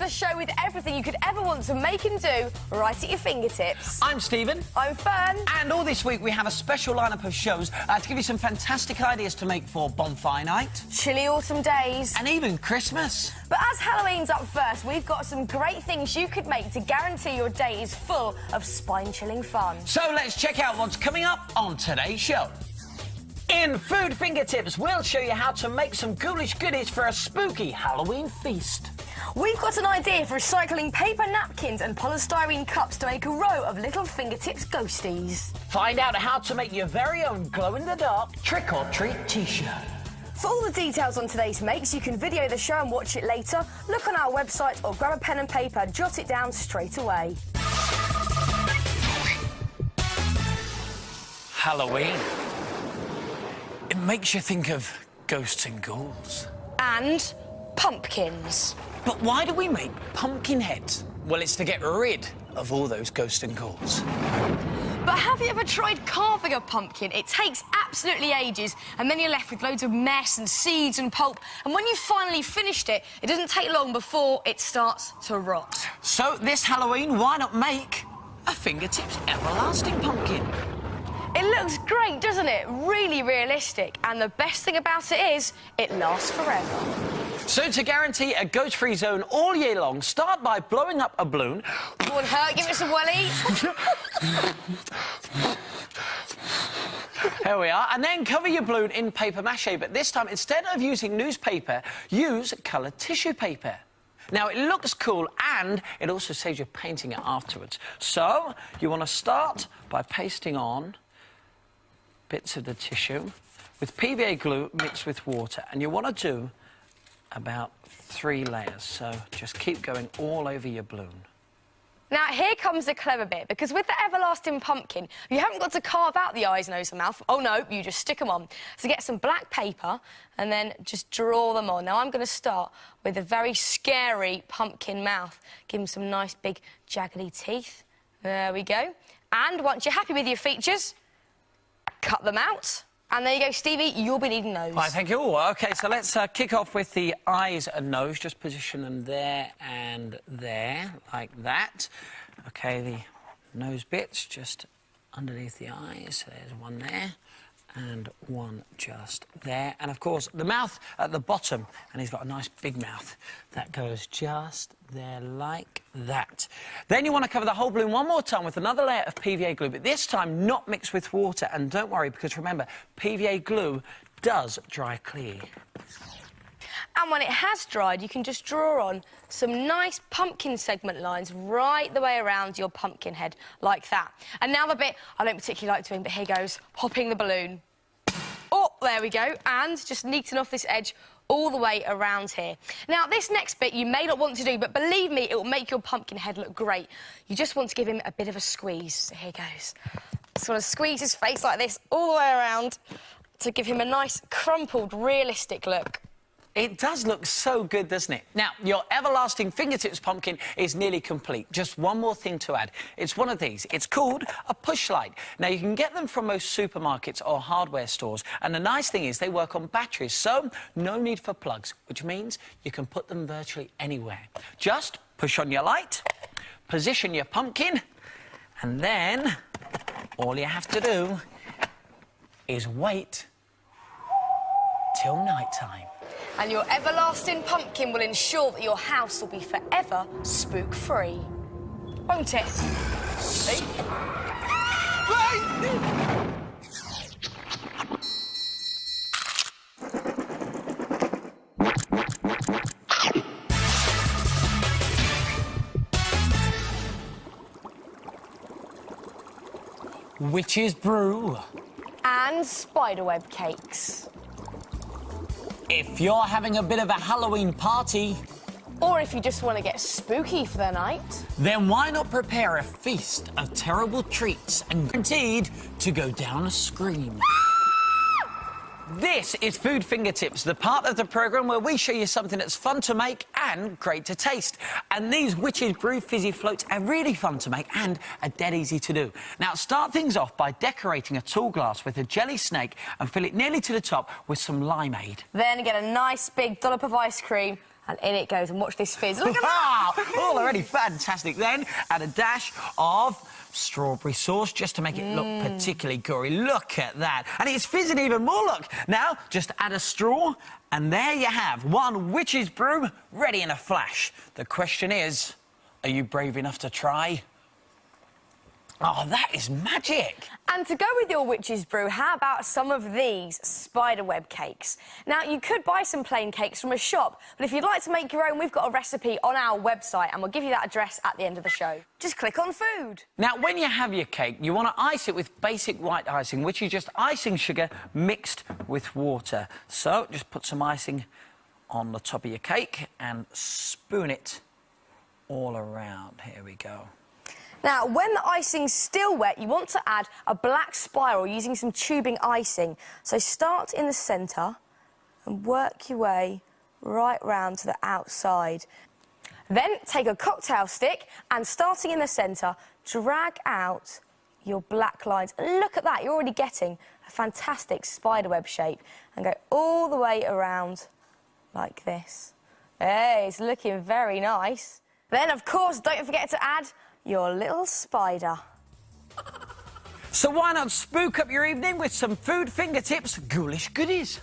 Show with everything you could ever want to make and do right at your fingertips. I'm Stephen. I'm Fern. And all this week we have a special lineup of shows to give you some fantastic ideas to make for bonfire night, chilly autumn days, and even Christmas. But as Halloween's up first, we've got some great things you could make to guarantee your day is full of spine-chilling fun. So let's check out what's coming up on today's show. In Food Fingertips, we'll show you how to make some ghoulish goodies for a spooky Halloween feast. We've got an idea for recycling paper napkins and polystyrene cups to make a row of little fingertips ghosties. Find out how to make your very own glow-in-the-dark trick-or-treat T-shirt. For all the details on today's makes, you can video the show and watch it later, look on our website or grab a pen and paper, jot it down straight away. Halloween. It makes you think of ghosts and ghouls. And pumpkins. But why do we make pumpkin heads? Well, it's to get rid of all those ghosts and ghouls. But have you ever tried carving a pumpkin? It takes absolutely ages, and then you're left with loads of mess and seeds and pulp. And when you've finally finished it, it doesn't take long before it starts to rot. So this Halloween, why not make a Fingertips everlasting pumpkin? It looks great, doesn't it? Really realistic. And the best thing about it is, it lasts forever. So to guarantee a ghost-free zone all year long, start by blowing up a balloon. Go on, Hurt, give it some welly. Here we are. And then cover your balloon in paper mache, but this time, instead of using newspaper, use coloured tissue paper. Now, it looks cool, and it also saves you painting it afterwards. So, you want to start by pasting on bits of the tissue with PVA glue mixed with water, and you want to do about 3 layers, so just keep going all over your balloon. Now, here comes the clever bit, because with the everlasting pumpkin, you haven't got to carve out the eyes, nose and mouth. Oh, no, you just stick them on. So get some black paper and then just draw them on. Now, I'm going to start with a very scary pumpkin mouth. Give him some nice, big, jaggedy teeth. There we go. And once you're happy with your features, cut them out. And there you go, Stevie, you'll be needing those. Right, thank you. OK, so let's kick off with the eyes and nose. Just position them there and there, like that. OK, the nose bits just underneath the eyes. So there's one there and one just there. And, of course, the mouth at the bottom, and he's got a nice big mouth, that goes just there like that. Then you want to cover the whole balloon one more time with another layer of PVA glue, but this time not mixed with water. And don't worry, because remember, PVA glue does dry clear. And when it has dried, you can just draw on some nice pumpkin segment lines right the way around your pumpkin head, like that. And now the bit I don't particularly like doing, but here goes, popping the balloon. Oh, there we go, and just neaten off this edge all the way around here. Now, this next bit you may not want to do, but believe me, it will make your pumpkin head look great. You just want to give him a bit of a squeeze. So here goes. Just want to squeeze his face like this all the way around to give him a nice, crumpled, realistic look. It does look so good, doesn't it? Now, your everlasting Fingertips pumpkin is nearly complete. Just one more thing to add. It's one of these. It's called a push light. Now, you can get them from most supermarkets or hardware stores, and the nice thing is they work on batteries, so no need for plugs, which means you can put them virtually anywhere. Just push on your light, position your pumpkin, and then all you have to do is wait till night time. And your everlasting pumpkin will ensure that your house will be forever spook-free. Won't it? See? Witch's brew. And spiderweb cakes. If you're having a bit of a Halloween party, Or if you just want to get spooky for the night. Then why not prepare a feast of terrible treats and guaranteed to go down a scream? This is Food Fingertips, the part of the programme where we show you something that's fun to make and great to taste. And these Witch's Brew fizzy floats are really fun to make and are dead easy to do. Now, start things off by decorating a tall glass with a jelly snake and fill it nearly to the top with some limeade. Then get a nice big dollop of ice cream and in it goes, and watch this fizz. Look at that! All already fantastic. Then add a dash of strawberry sauce just to make it look particularly gory. Look at that. And it's fizzing even more, look. Now, just add a straw, and there you have one Witch's Brew ready in a flash. The question is, are you brave enough to try? Oh, that is magic. And to go with your Witch's Brew, how about some of these spiderweb cakes? Now, you could buy some plain cakes from a shop, but if you'd like to make your own, we've got a recipe on our website, and we'll give you that address at the end of the show. Just click on food. Now, when you have your cake, you want to ice it with basic white icing, which is just icing sugar mixed with water. So, just put some icing on the top of your cake and spoon it all around. Here we go. Now, when the icing's still wet, you want to add a black spiral using some tubing icing. So start in the centre and work your way right round to the outside. Then take a cocktail stick and, starting in the centre, drag out your black lines. And look at that, you're already getting a fantastic spiderweb shape. And go all the way around like this. Hey, it's looking very nice. Then, of course, don't forget to add your little spider. So why not spook up your evening with some Food Fingertips ghoulish goodies?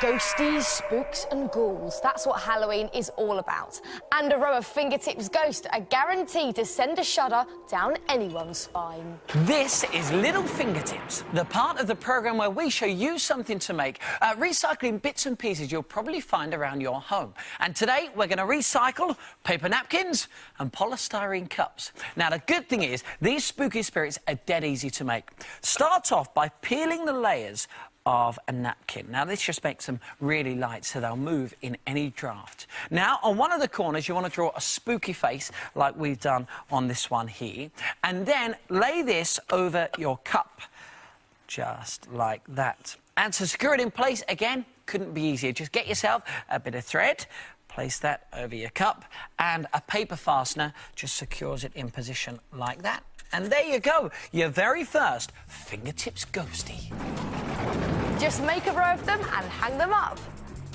Ghosties, spooks and ghouls. That's what Halloween is all about. And a row of Fingertips ghosts are guaranteed to send a shudder down anyone's spine. This is Little Fingertips, the part of the programme where we show you something to make, recycling bits and pieces you'll probably find around your home. And today we're going to recycle paper napkins and polystyrene cups. Now, the good thing is these spooky spirits are dead easy to make. Start off by peeling the layers of a napkin. Now, this just makes them really light so they'll move in any draft. Now, on one of the corners, you want to draw a spooky face like we've done on this one here, and then lay this over your cup, just like that. And to secure it in place, again, couldn't be easier. Just get yourself a bit of thread, place that over your cup, and a paper fastener just secures it in position like that. And there you go, your very first Fingertips ghostie. Just make a row of them and hang them up.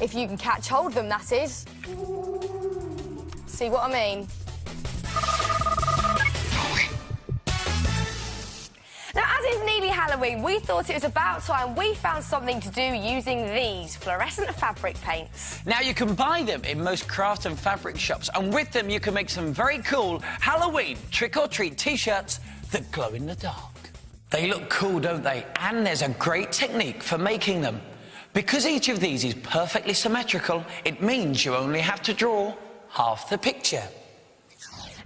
If you can catch hold of them, that is. See what I mean? Now, as it's nearly Halloween, we thought it was about time we found something to do using these fluorescent fabric paints. Now, you can buy them in most craft and fabric shops, and with them you can make some very cool Halloween trick-or-treat T-shirts that glow in the dark. They look cool, don't they? And there's a great technique for making them. Because each of these is perfectly symmetrical, it means you only have to draw half the picture.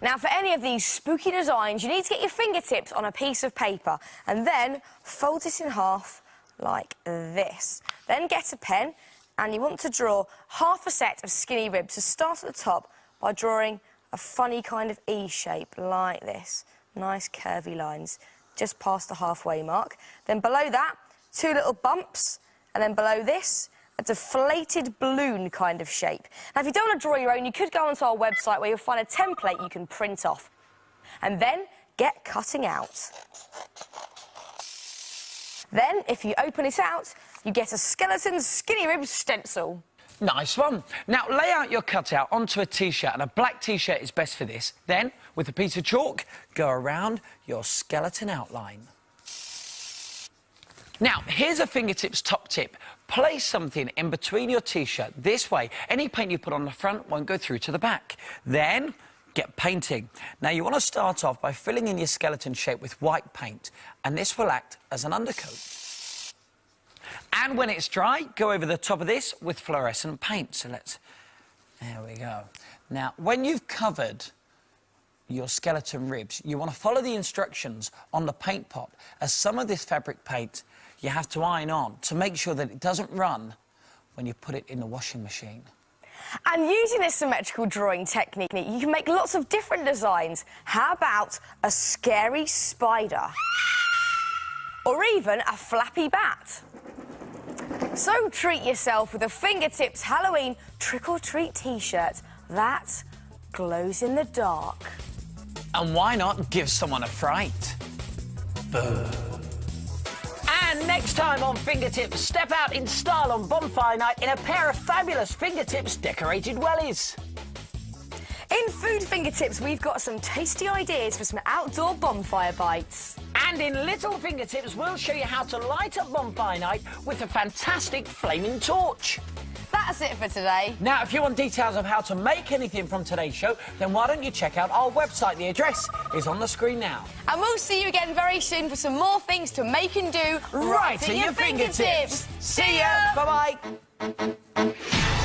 Now, for any of these spooky designs, you need to get your fingertips on a piece of paper and then fold it in half like this. Then get a pen and you want to draw half a set of skinny ribs. So start at the top by drawing a funny kind of E shape like this. Nice curvy lines just past the halfway mark. Then below that, two little bumps, and then below this, a deflated balloon kind of shape. Now, if you don't want to draw your own, you could go onto our website where you'll find a template you can print off. And then get cutting out. Then, if you open it out, you get a skeleton skinny rib stencil. Nice one. Now, lay out your cutout onto a T-shirt, and a black T-shirt is best for this. Then, with a piece of chalk, go around your skeleton outline. Now, here's a Fingertips top tip. Place something in between your T-shirt. This way, any paint you put on the front won't go through to the back. Then, get painting. Now, you want to start off by filling in your skeleton shape with white paint, and this will act as an undercoat. And when it's dry, go over the top of this with fluorescent paint. So there we go. Now, when you've covered your skeleton ribs, you want to follow the instructions on the paint pot, as some of this fabric paint you have to iron on to make sure that it doesn't run when you put it in the washing machine. And using this symmetrical drawing technique, you can make lots of different designs. How about a scary spider? Or even a flappy bat? So treat yourself with a Fingertips Halloween trick-or-treat T-shirt that glows in the dark. And why not give someone a fright? Boom. And next time on Fingertips, step out in style on bonfire night in a pair of fabulous Fingertips decorated wellies. In Food Fingertips, we've got some tasty ideas for some outdoor bonfire bites. And in Little Fingertips, we'll show you how to light up bonfire night with a fantastic flaming torch. That's it for today. Now, if you want details of how to make anything from today's show, then why don't you check out our website? The address is on the screen now. And we'll see you again very soon for some more things to make and do right at your fingertips. See ya! Bye-bye.